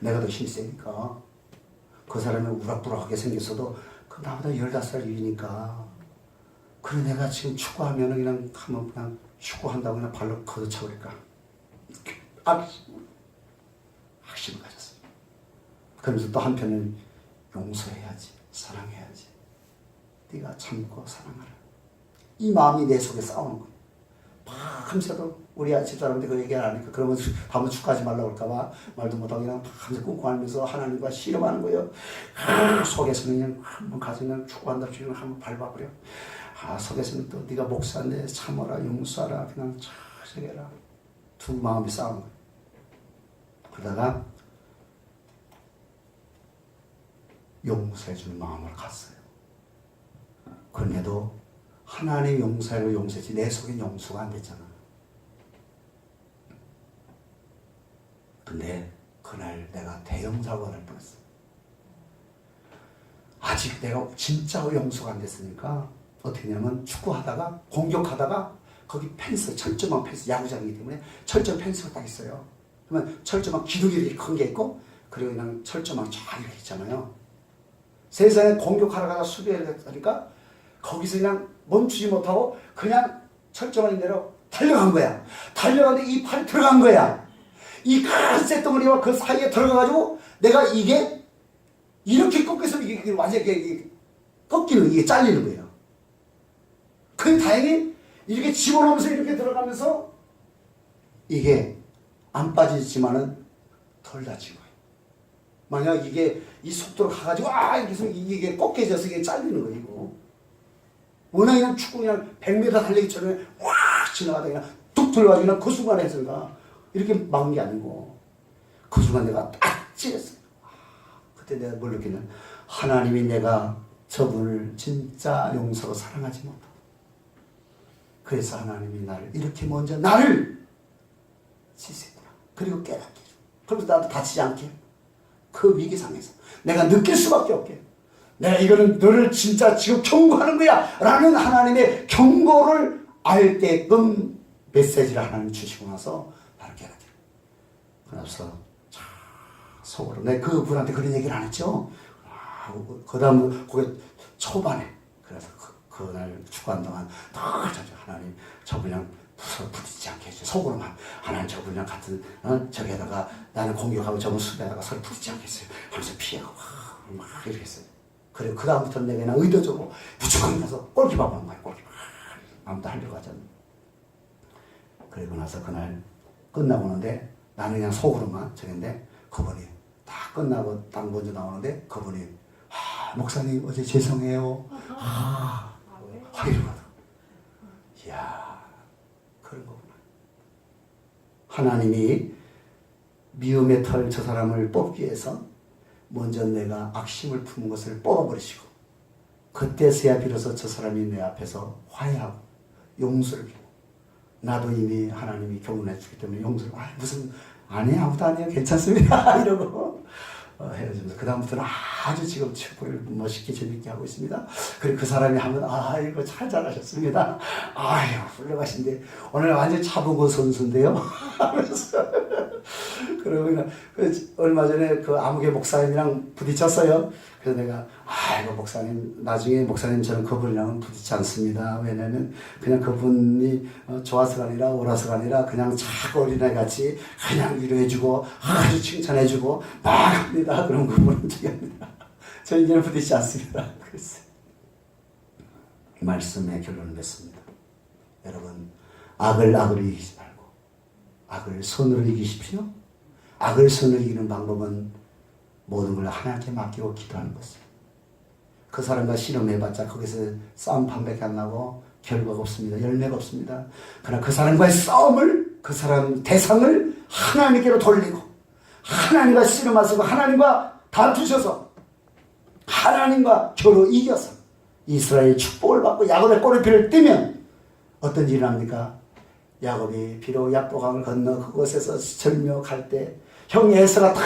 S1: 내가 더 힘이 세니까 그 사람이 우락부락하게 생겼어도 그 나보다 15살 위니까 그래 내가 지금 축구하면 그냥 축구한다고 그냥 발로 걷어차버릴까. 확신을 가졌어요. 그러면서 또 한편은 용서해야지, 사랑해야지. 네가 참고 사랑하라. 이 마음이 내 속에 싸우는 거예요. 밤새도 우리 집사람한테 그 얘기를 안 하니까 그러면 밤에 축구하지 말라고 할까봐 말도 못하고 그냥 밤새 꿍꿍 하면서 하나님과 씨름하는 거예요. 속에서는 그냥 한번 가서 그냥 축구한다 싶으면 한번 밟아버려. 속에서는 또 네가 목사인데 참아라, 용서하라, 그냥 자식해라. 두 마음이 싸우는 거예요. 그러다가 용서해주는 마음으로 갔어요. 그런데도 하나님 용서로 용서했지 내 속엔 용서가 안 됐잖아. 근데 그날 내가 대형 사고가 날 뻔했어. 아직 내가 진짜 용서가 안 됐으니까 어떻게 하냐면 축구하다가 공격하다가 거기 펜스, 철조망 펜스, 야구장이기 때문에 철조망 펜스가 딱 있어요. 그러면 철조망 기둥이 이렇게 큰 게 있고 그리고 그냥 철조망 쫙 이렇게 있잖아요. 세상에 공격하러 가다 수비하니까 거기서 그냥 멈추지 못하고 그냥 철조망인 대로 달려간 거야. 달려가는데 이 팔이 들어간 거야. 이 큰 쇳덩어리와 그 사이에 들어가가지고 내가 이게 이렇게 꺾여서 이게 완전히 꺾이는, 이게 잘리는 거예요. 그 다행히 이렇게 집어넣으면서 이렇게 들어가면서 이게 안 빠지지만은 덜 다친 거예요. 만약 이게 이 속도로 가가지고 이렇게 해서 이게 꺾여져서 이게 잘리는 거예요. 이거. 워낙 그냥 축구 그냥 100m 달리기 전에 확 지나가다 그냥 툭 들어가지고 그냥 그 순간에 해서가 이렇게 막은 게 아니고 그 순간 내가 딱 찌렸어요. 그때 내가 뭘 느끼냐면 하나님이 내가 저분을 진짜 용서로 사랑하지 못하고 그래서 하나님이 나를 이렇게 먼저 나를 치시구나. 그리고 깨닫게 해줘. 그러면서 나도 다치지 않게 그 위기 상에서 내가 느낄 수밖에 없게 내가 이거는 너를 진짜 지금 경고하는 거야 라는 하나님의 경고를 알게끔 메시지를 하나님 주시고 나서 나를 깨닫게. 그래서 속으로 내가 그분한테 그런 얘기를 안 했죠. 그 다음 그게 초반에 그래서 그날 축구한 동안 늘 하나님 저분이랑 부딪히지 않게 해주세요. 속으로만 하나님 저분이랑 같은 저기에다가 나는 공격하고 저분 수비하다가 서로 부딪히지 않겠어요 하면서 피하고 막 이렇게 했어요. 그리고 그 다음부터는 내가 그냥 의도적으로 무조건 가서 골키퍼 보는 거예요. 골키퍼 아무도 하려고 하잖아. 그리고 나서 그날 끝나고 오는데 나는 그냥 속으로만 저긴데 그분이 다 끝나고 딱 먼저 나오는데 그분이 목사님 어제 죄송해요. 이러거든. 이야 그런 거구나. 하나님이 미움의 털 저 사람을 뽑기 위해서 먼저 내가 악심을 품은 것을 뽑아버리시고 그때서야 비로소 저 사람이 내 앞에서 화해하고 용서를 주고 나도 이미 하나님이 교훈해 주기 때문에 용서를 무슨 아니에요 아무도 아니에요 괜찮습니다 이러고 헤어지면서 그 다음부터는 아주 지금 축구를 멋있게 재밌게 하고 있습니다. 그리고 그 사람이 하면 이거 잘 잘하셨습니다. 아유 훌륭하신데 오늘 완전 차보고 선수인데요 하면서 그러고 그냥 얼마 전에 그 아무개 목사님이랑 부딪혔어요. 그래서 내가 이거 목사님 나중에 목사님 저는 그분이랑은 부딪지 않습니다. 왜냐면 그냥 그분이 좋아서가 아니라 오라서가 아니라 그냥 작은 어린애 같이 그냥 위로해주고 아주 칭찬해주고 막 합니다. 그런 그분은 중요합니다. 저 이제는 부딪지 않습니다. 그랬어요. 말씀의 결론을 냈습니다. 여러분 악을 이기지 말고 악을 선으로 이기십시오. 악을 선으로 이기는 방법은 모든 걸 하나님께 맡기고 기도하는 것입니다. 그 사람과 실험해봤자 거기서 싸움 판밖에 안 나고 결과가 없습니다. 열매가 없습니다. 그러나 그 사람과의 싸움을 그 사람 대상을 하나님께로 돌리고 하나님과 씨름하시고 하나님과 다투셔서 하나님과 겨루 이겨서 이스라엘의 축복을 받고 야곱의 꼬리표를 떼면 어떤 일이 납니까? 야곱이 비록 약보강을 건너 그곳에서 절묘 갈 때 형 에서가 다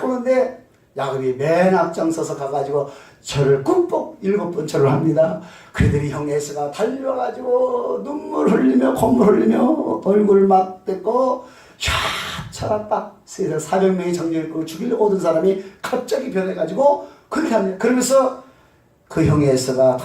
S1: 오는데 야곱이 맨 앞장서서 가가지고 절을 꾹꾹 7번 절을 합니다. 그들이 형 에서가 달려가지고 눈물 흘리며 콧물 흘리며 얼굴 막 댔고 찾았다. 세상 400명이 정령을 죽이려고 오던 사람이 갑자기 변해가지고 그렇게 합니다. 그러면서 그 형 에서가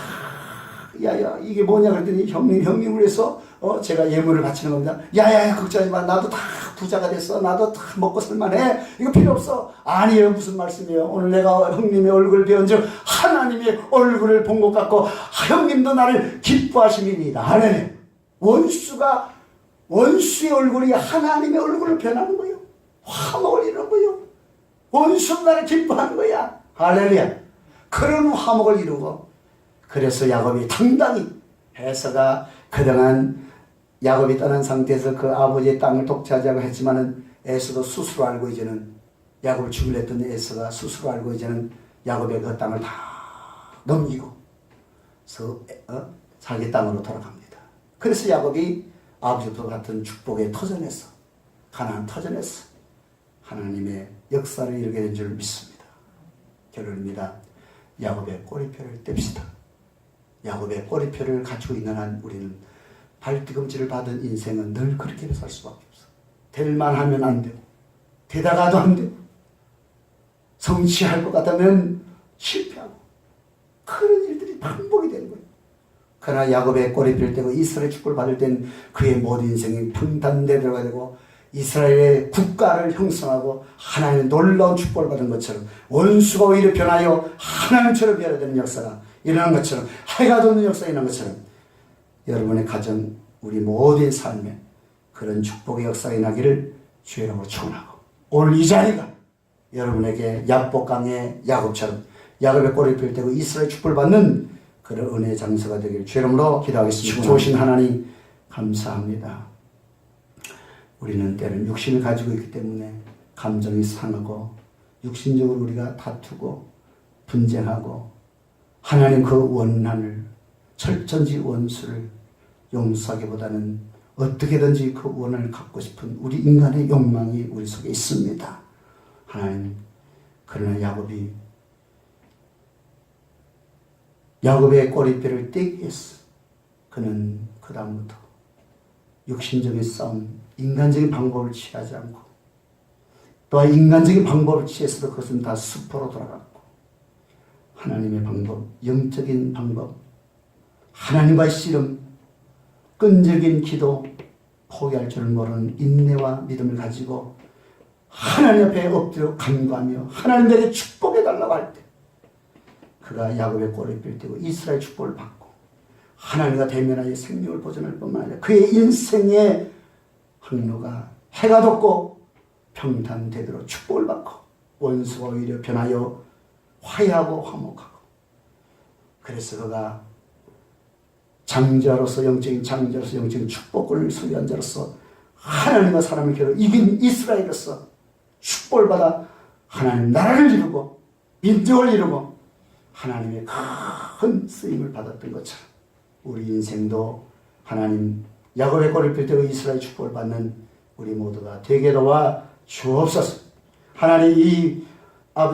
S1: 야야 이게 뭐냐 그랬더니 형님을 해서 제가 예물을 바치는 겁니다. 야야야 걱정하지 마. 나도 다 부자가 됐어. 나도 다 먹고 살만해. 이거 필요 없어. 아니에요. 무슨 말씀이에요. 오늘 내가 형님의 얼굴을 배운 즉 하나님의 얼굴을 본 것 같고 형님도 나를 기뻐하심이니이다. 하나님 원수의 얼굴이 하나님의 얼굴을 변하는 거예요. 화목을 이루는 거예요. 원수는 나를 기뻐하는 거야. 할렐루야. 그런 화목을 이루고 그래서 야곱이 당당히 에서가 그동안 야곱이 떠난 상태에서 그 아버지의 땅을 독차지하고 했지만은 에서도 스스로 알고 이제는 야곱을 죽이려 했던 에서가 스스로 알고 이제는 야곱의 그 땅을 다 넘기고 자기 땅으로 돌아갑니다. 그래서 야곱이 아버지와 같은 축복의 터전에서 가나안 터전에서 하나님의 역사를 이루게 된 줄 믿습니다. 결론입니다. 야곱의 꼬리표를 뗍시다. 야곱의 꼬리표를 갖추고 있는 한 우리는 발뒤꿈치를 받은 인생은 늘 그렇게 살 수밖에 없어. 될만 하면 안 되고 되다가도 안 되고 성취할 것 같다면 실패하고 그런 일들이 반복이 되는 거예요. 그러나 야곱의 꼬리표를 떼고 이스라엘 축복을 받을 땐 그의 모든 인생이 평단되어가 되고 이스라엘의 국가를 형성하고 하나님의 놀라운 축복을 받은 것처럼 원수가 오히려 변하여 하나님처럼 변화되는 역사가 일어나는 것처럼 해가 돋는 역사가 일어나는 것처럼 여러분의 가정, 우리 모두의 삶에 그런 축복의 역사가 일어나기를 주의 이름으로 축원하고 오늘 이 자리가 여러분에게 야복강의 야곱처럼 야곱의 꼬리표를 떼고 이스라엘 축복을 받는 그런 은혜의 장소가 되기를 주의 이름으로 기도하겠습니다. 좋으신 하나님 감사합니다. 우리는 때는 육신을 가지고 있기 때문에 감정이 상하고 육신적으로 우리가 다투고 분쟁하고 하나님 그 원한을 철천지 원수를 용서하기보다는 어떻게든지 그 원한을 갖고 싶은 우리 인간의 욕망이 우리 속에 있습니다. 하나님, 그러나 야곱의 꼬리뼈를 떼기 위해서 그는 그 다음부터 육신적인 싸움, 인간적인 방법을 취하지 않고 또한 인간적인 방법을 취해서도 그것은 다 수포로 돌아갔고 하나님의 방법, 영적인 방법, 하나님과의 씨름, 끈질긴 기도, 포기할 줄 모르는 인내와 믿음을 가지고 하나님 앞에 엎드려 간구하며 하나님에게 축복해달라고 할 때 그가 야곱의 꼬리뼈를 떼고 이스라엘 축복을 받고 하나님과 대면하여 생명을 보존할 뿐만 아니라 그의 인생의 항로가 해가 돋고 평탄되도록 축복을 받고 원수가 오히려 변하여 화해하고 화목하고 그래서 그가 장자로서 영적인 장자로서 영적인 축복을 소유한 자로서 하나님과 사람을 겨루 이긴 이스라엘로서 축복을 받아 하나님 나라를 이루고 민족을 이루고 하나님의 큰 쓰임을 받았던 것처럼 우리 인생도 하나님 야곱의 꼬리를 떼고 이스라엘 축복을 받는 우리 모두가 되게 도와 주옵소서. 하나님 이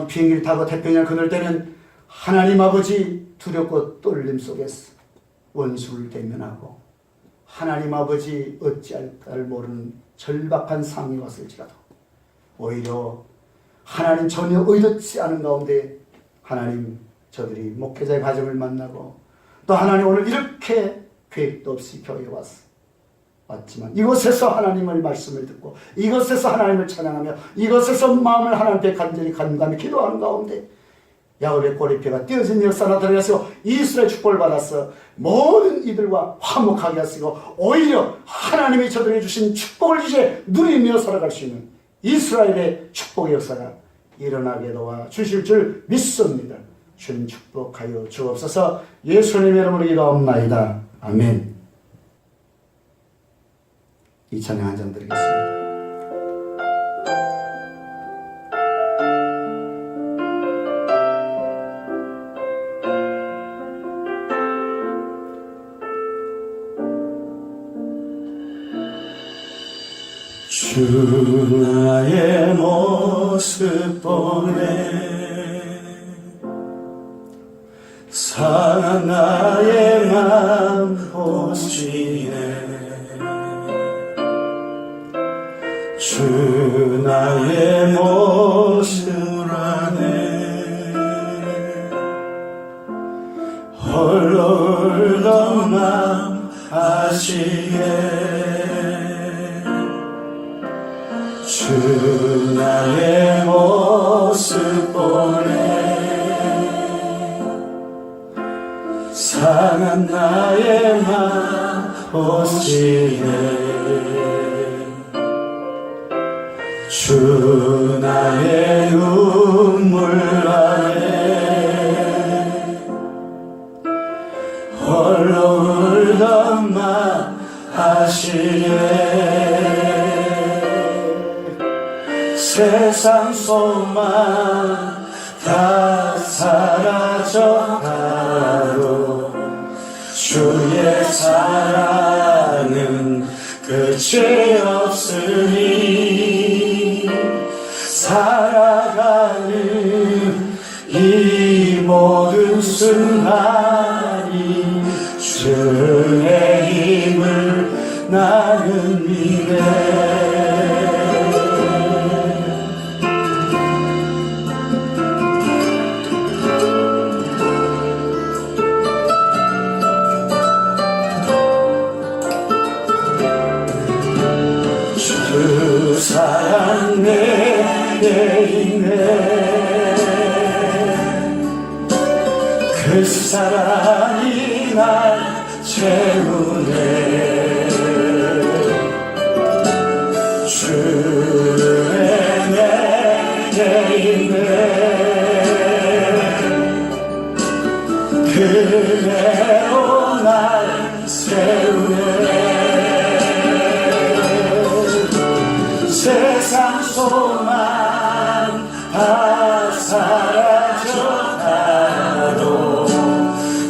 S1: 비행기를 타고 태평양을 건널 때는 하나님 아버지 두렵고 떨림 속에서 원수를 대면하고 하나님 아버지 어찌할까를 모르는 절박한 상황이 왔을지라도 오히려 하나님 전혀 의도치 않은 가운데 하나님 저들이 목회자의 가정을 만나고 또 하나님 오늘 이렇게 계획도 없이 교회에 왔지만 이곳에서 하나님의 말씀을 듣고 이곳에서 하나님을 찬양하며 이곳에서 마음을 하나님 앞에 간절히 간구하며 기도하는 가운데 야곱의 꼬리뼈가 떼어진 역사가 나타나서 이스라엘 축복을 받아서 모든 이들과 화목하게 하시고 오히려 하나님이 저들에게 주신 축복을 이제 누리며 살아갈 수 있는 이스라엘의 축복의 역사가 일어나게 도와 주실 줄 믿습니다. 주님 축복하여 주옵소서. 예수님의 이름으로 기도합나이다. 아멘. 이 찬양 한 장 드리겠습니다. 주 나의 모습 보네 상한 나의 맘 보시네 주 나의 모습 안에 홀로 울던 맘 아시네 주 나의 모습 보네 상한 나의 맘 보시네 주 나의 눈물 안에 홀로
S2: 만마하시네. 세상 소망 다 사라져가도 주의 사랑은 끝이 없으니 살아가는 이 모든 순간이 주의 힘을 나는 믿네. 주 사랑 내게 있네. 그 사랑이 날 채우네. 주의 내게 있네. 그대로 날 세우네. 세상 소망 다 사라져가도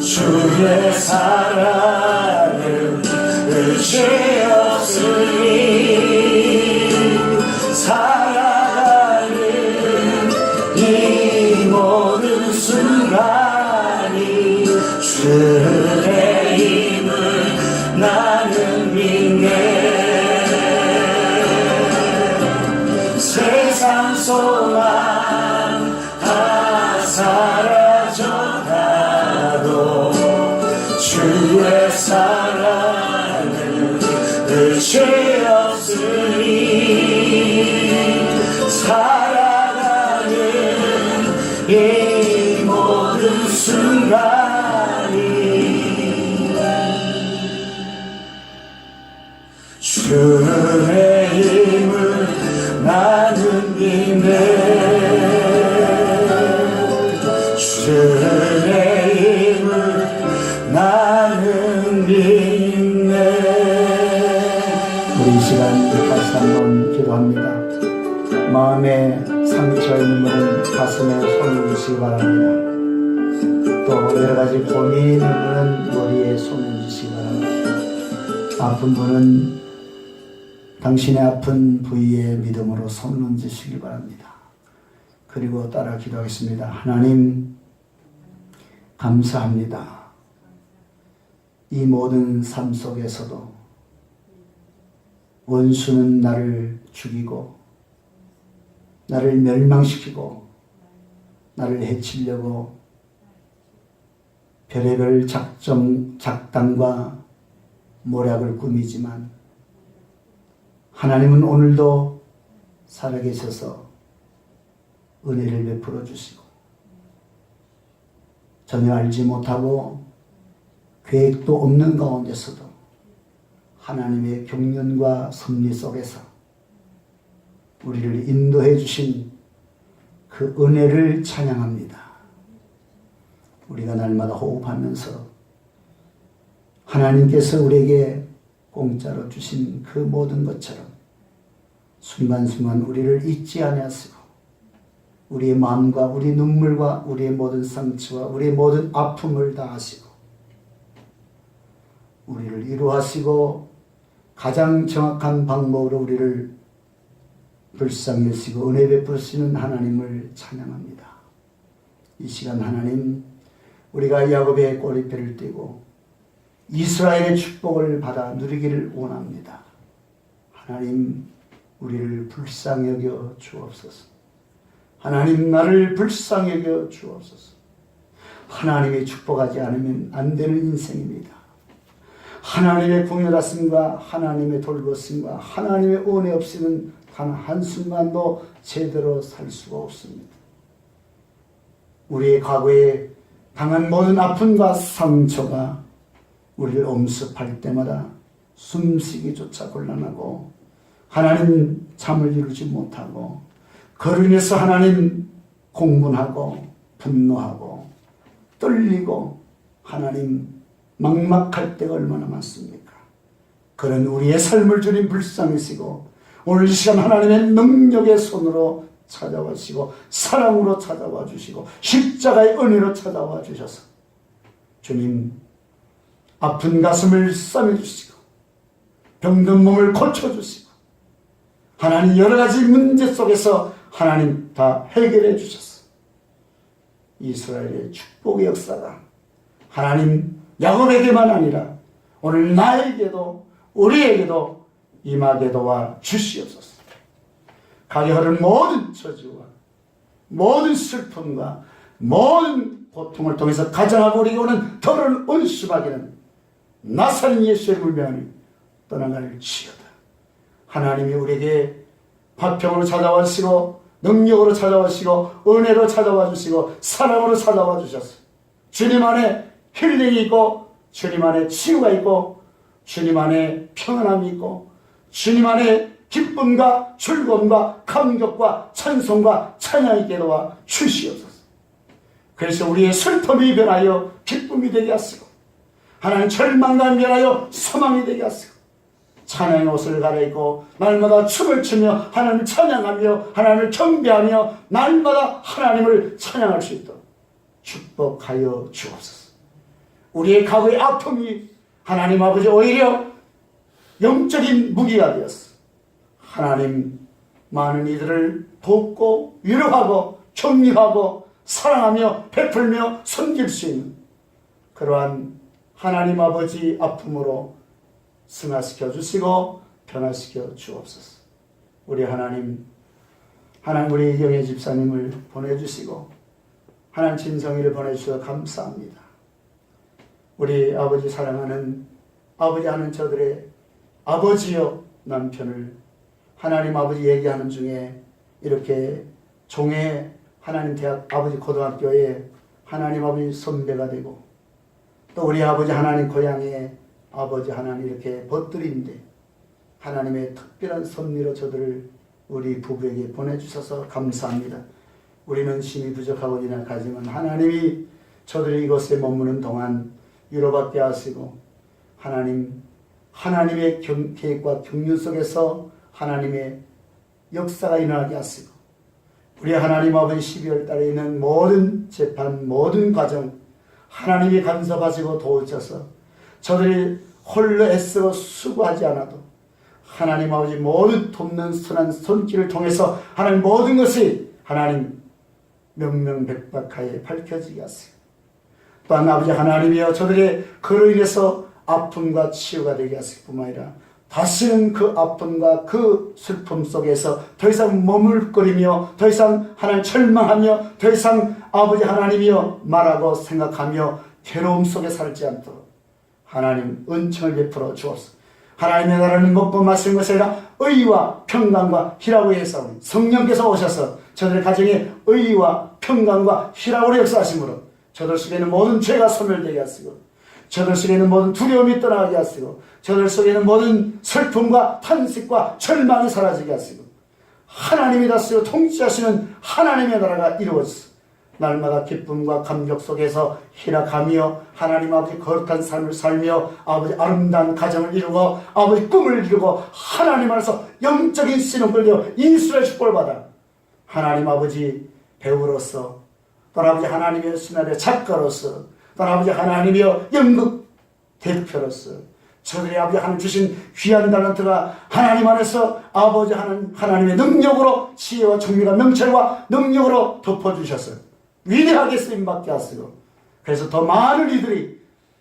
S2: 주의 사랑은 끝이 없으니 살아가는 이 모든 순간이 주의 힘을 나는 믿네. 세상 소망 다 사라져가도 주의 사랑은 끝이 없으니 살아가는 이 모든 순간이 주의 힘을 나는 믿네. 주의 힘을 나는 믿네.
S1: 우리 이 시간 다시 한번 기도합니다. 마음에 상처 있는 분은 가슴에 손을 주시기 바랍니다. 또 여러 가지 고민 있는 분은 머리에 손을 주시기 바랍니다. 아픈 분은 당신의 아픈 부위에 믿음으로 손을 얹으시기 바랍니다. 그리고 따라 기도하겠습니다. 하나님, 감사합니다. 이 모든 삶 속에서도 원수는 나를 죽이고 나를 멸망시키고 나를 해치려고 별의별 작당과 모략을 꾸미지만 하나님은 오늘도 살아계셔서 은혜를 베풀어 주시고 전혀 알지 못하고 계획도 없는 가운데서도 하나님의 경륜과 섭리 속에서 우리를 인도해 주신 그 은혜를 찬양합니다. 우리가 날마다 호흡하면서 하나님께서 우리에게 공짜로 주신 그 모든 것처럼 순간순간 우리를 잊지 아니하시고 우리의 마음과 우리 눈물과 우리의 모든 상처와 우리의 모든 아픔을 다 하시고 우리를 위로하시고 가장 정확한 방법으로 우리를 불쌍히 여시고 은혜 베푸시는 하나님을 찬양합니다. 이 시간 하나님, 우리가 야곱의 꼬리뼈를 떼고 이스라엘의 축복을 받아 누리기를 원합니다. 하나님, 우리를 불쌍히 여겨 주옵소서. 하나님, 나를 불쌍히 여겨 주옵소서. 하나님이 축복하지 않으면 안 되는 인생입니다. 하나님의 공연하심과 하나님의 돌보심과 하나님의 은혜 없이는 단 한순간도 제대로 살 수가 없습니다. 우리의 과거에 당한 모든 아픔과 상처가 우리를 엄습할 때마다 숨쉬기조차 곤란하고 하나님 잠을 이루지 못하고 그로 인해서 하나님 공분하고 분노하고 떨리고 하나님
S2: 막막할 때가 얼마나 많습니까? 그런 우리의 삶을 주님 불쌍히시고 오늘 이 시간 하나님의 능력의 손으로 찾아와 주시고 사랑으로 찾아와 주시고 십자가의 은혜로 찾아와 주셔서 주님 아픈 가슴을 싸매 주시고 병든 몸을 고쳐 주시고 하나님 여러 가지 문제 속에서 하나님 다 해결해 주셨어. 이스라엘의 축복의 역사가 하나님 야곱에게만 아니라 오늘 나에게도 우리에게도 임하게 도와 주시옵소서. 가게 흐른 모든 저주와 모든 슬픔과 모든 고통을 통해서 가장하고 우리에게 오는 더러운 온수마귀는 나사렛 예수의 물명을 떠나갈지어다. 하나님이 우리에게 화평으로 찾아와 주시고 능력으로 찾아와 주시고 은혜로 찾아와 주시고 사랑으로 찾아와 주셔서 주님 안에 힐링이 있고 주님 안에 치유가 있고 주님 안에 평안함이 있고 주님 안에 기쁨과 즐거움과 감격과 찬송과 찬양이 있게 도와 주시옵소서. 그래서 우리의 슬픔이 변하여 기쁨이 되게 하시고 하나님 절망감이 변하여 소망이 되게 하시고 찬양의 옷을 갈아입고 날마다 춤을 추며 하나님을 찬양하며 하나님을 경배하며 날마다 하나님을 찬양할 수 있도록 축복하여 주옵소서. 우리의 과거의 아픔이 하나님 아버지 오히려 영적인 무기가 되었어. 하나님 많은 이들을 돕고 위로하고 격려하고 사랑하며 베풀며 섬길 수 있는 그러한 하나님 아버지 아픔으로 승화시켜 주시고 변화시켜 주옵소서. 우리 하나님 우리 이경혜 집사님을 보내주시고 하나님 진성이를 보내주셔서 감사합니다. 우리 아버지 사랑하는 아버지 하는 저들의 아버지여 남편을 하나님 아버지 얘기하는 중에 이렇게 종의 하나님 대학 아버지 고등학교에 하나님 아버지 선배가 되고 또 우리 아버지 하나님 고향에 아버지 하나님 이렇게 벗들인데 하나님의 특별한 섭리로 저들을 우리 부부에게 보내주셔서 감사합니다. 우리는 힘이 부족하고 지나가지만 하나님이 저들이 이곳에 머무는 동안 위로받게 하시고 하나님의 계획과 경륜 속에서 하나님의 역사가 일어나게 하시고 우리 하나님 아버지 12월 달에 있는 모든 재판 모든 과정 하나님이 간섭하시고 도우셔서 저들이 홀로 애쓰고 수고하지 않아도 하나님 아버지 모든 돕는 선한 손길을 통해서 하나님 모든 것이 하나님 명명백백하게 밝혀지게 하시고 또한 아버지 하나님이여 저들의 그로 인해서 아픔과 치유가 되게 하실 뿐만 아니라 다시는 그 아픔과 그 슬픔 속에서 더 이상 머물거리며 더 이상 하나님 절망하며 더 이상 아버지 하나님이여 말하고 생각하며 괴로움 속에 살지 않도록 하나님 은총을 베풀어 주옵소서. 하나님의 나라는 먹고 마시는 것이 아니라 의와 평강과 희락을 위해서 성령께서 오셔서 저들의 가정에 의와 평강과 희락으로 역사하심으로 저들 속에는 모든 죄가 소멸되게 하시고 저들 속에는 모든 두려움이 떠나게 하시고 저들 속에는 모든 슬픔과 탄식과 절망이 사라지게 하시고 하나님이 다스리고 통치하시는 하나님의 나라가 이루어져서 날마다 기쁨과 감격 속에서 희락하며 하나님 아버지 거룩한 삶을 살며 아버지 아름다운 가정을 이루고 아버지 꿈을 이루고 하나님 안에서 영적인 신앙을 되어 인수의 축복을 받아 하나님 아버지 배우로서 또 아버지 하나님의 신앙의 작가로서 또 아버지 하나님의 연극 대표로서 저들이 아버지 하나님 주신 귀한 달란트가 하나님 안에서 아버지 하나님의 능력으로 지혜와 정밀한 명철과 능력으로 덮어주셔서 위대하게 쓰임받게 하시고 그래서 더 많은 이들이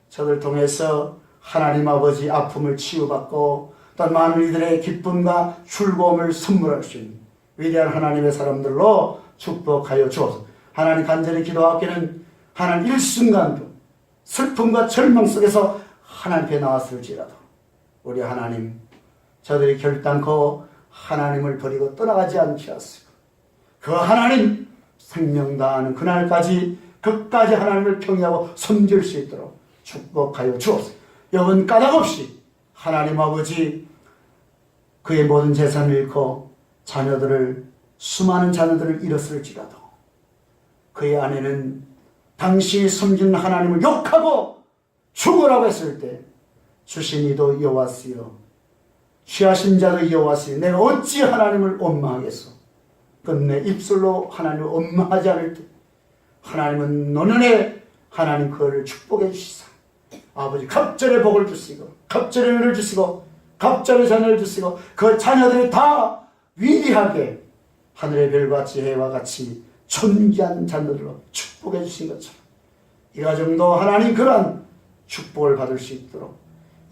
S2: 저들 통해서 하나님 아버지 아픔을 치유받고 또 많은 이들의 기쁨과 즐거움을 선물할 수 있는 위대한 하나님의 사람들로 축복하여 주옵소서. 하나님 간절히 기도하기는 하나님 일순간도 슬픔과 절망 속에서 하나님께 나왔을지라도 우리 하나님 저들이 결단코 하나님을 버리고 떠나가지 않게 하시고 그 하나님 생명 다하는 그날까지 끝까지 하나님을 평이하고 섬길 수 있도록 축복하여 주옵소서. 여러분 까닭없이 하나님 아버지 그의 모든 재산을 잃고 수많은 자녀들을 잃었을지라도 그의 아내는 당신이 섬기는 하나님을 욕하고 죽어 죽으라고 했을 때 주신 이도 여호와시여 취하신 자도 여호와시여 내가 어찌 하나님을 원망하겠소. 끝내 입술로 하나님을 원망하지 않을 때 하나님은 노년에 하나님 그를 축복해 주시사 아버지 갑절의 복을 주시고 갑절의 은혜를 주시고 갑절의 자녀를 주시고 그 자녀들이 다 위대하게 하늘의 별과 지혜와 같이 존귀한 자녀들로 축복해 주신 것처럼 이 가정도 하나님 그러한 축복을 받을 수 있도록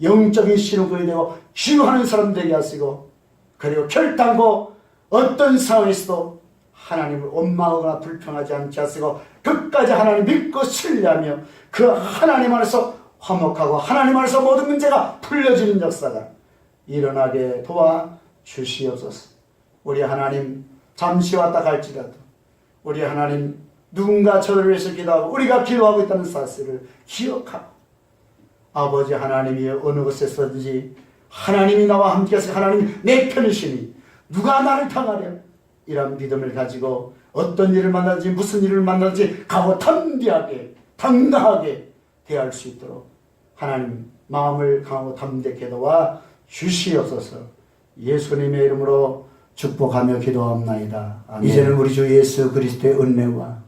S2: 영적인 신앙이 되고 기도하는 사람 되게 하시고 그리고 결단코 어떤 상황에서도 하나님을 원망하거나 불평하지 않게 하시고 끝까지 하나님 믿고 신뢰하며 그 하나님 안에서 화목하고 하나님 안에서 모든 문제가 풀려지는 역사가 일어나게 도와주시옵소서. 우리 하나님 잠시 왔다 갈지라도 우리 하나님 누군가 저를 위해서 기도하고 우리가 기도하고 있다는 사실을 기억하고 아버지 하나님이 어느 곳에서든지 하나님이 나와 함께해서 하나님이 내 편이시니 누가 나를 당하랴 이런 믿음을 가지고 어떤 일을 만나든지 무슨 일을 만나든지 가고 담대하게 당당하게 대할 수 있도록 하나님 마음을 강하고 담대케 도와 주시옵소서. 예수님의 이름으로 축복하며 기도합나이다. 아멘. 이제는 우리 주 예수 그리스도의 은혜와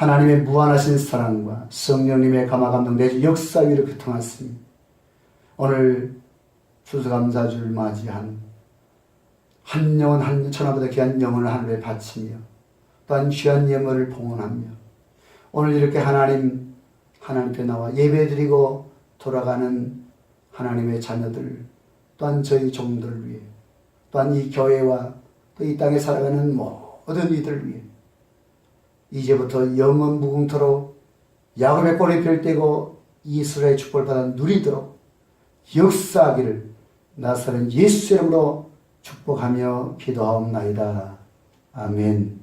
S2: 하나님의 무한하신 사랑과 성령님의 감화감동 내주 역사 위로 교통하시니 오늘 추수감사주를 맞이한 한 영혼 한 천하보다 귀한 영혼을 하늘에 바치며 또한 귀한 예물을 봉헌하며 오늘 이렇게 하나님 앞에 나와 예배드리고 돌아가는 하나님의 자녀들 또한 저희 종들을 위해 또한 이 교회와 또 이 땅에 살아가는 모든 이들을 위해 이제부터 영원 무궁토록 야곱의 꼴이 별되고 이스라엘의 축복을 받아 누리도록 역사하기를 나사렛 예수 이름으로 축복하며 기도하옵나이다. 아멘.